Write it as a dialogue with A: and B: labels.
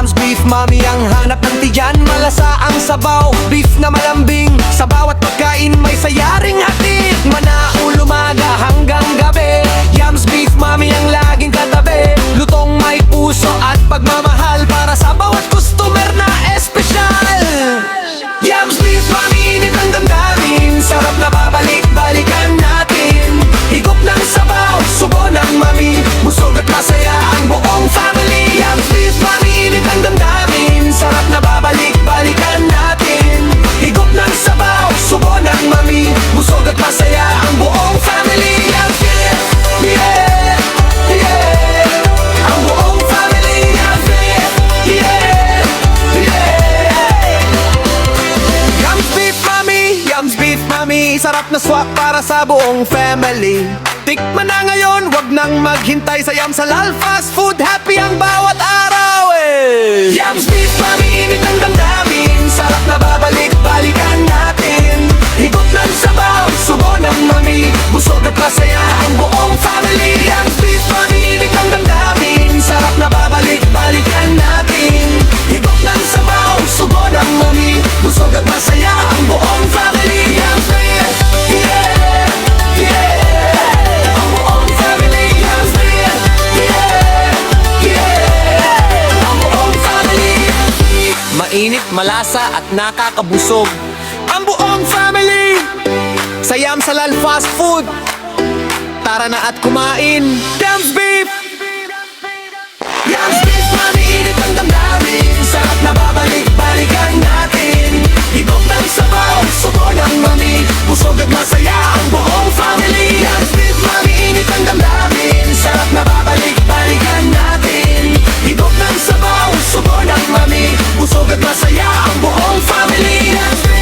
A: Yams Beef Mami ang hanap ng tiyan, malasa ang sabaw, beef na malambing. Sa bawat pagkain may sayaring hatid, manaulo umaga hanggang gabi. Yams Beef Mami ang laging katabi, lutong may puso at pagmamahal para sa bawat customer na espesyal. Yams Beef Mami, init ang damdamin, sarap na babalik-balikan natin. Higop ng sabaw, subo ng mami, busog at masaya ang buong family. Yams Beef Mami, init ang damdamin, sarap na babalik-balikan natin. Higop ng sabaw, subo ng mami, busog at masaya ang buong family. Yams Beef, yeah, yeah, ang buong family. Yams Beef, yeah, yeah. Yams Beef Mami, Yams Beef Mami, sarap na swak para sa buong family. Tikman na ngayon, wag nang maghintay sa Yams Halal Fast Food. Happy ang bawat araw eh! Yams Beef Mami, init ang damdamin, sarap na babalik-balikan natin. Higop ng sabaw, subo ng mami, busog at masaya ang buong family. Yams Beef Mami, init ang damdamin, sarap na babalik-balikan natin. Higop ng sabaw, subo ng mami, busog at masaya ang buong family. Yams Beef, yeah, yeah, ang buong family. Yams Beef, yeah, yeah, ang buong family. Mainit, malasa at nakakabusog ang buong family sa Yams Halal Fast Food. Tara na at kumain. Yams Beef, Yams Beef Mami, init ang damdamin, sarap na babalik-balikan natin. Higop ng sabaw, subo ng mami, busog at masaya ang buong family. Yams Beef Mami, init ang damdamin, sarap na babalik-balikan natin. Higop ng sabaw, subo ng mami, busog at masaya ang buong family. Yams Beef,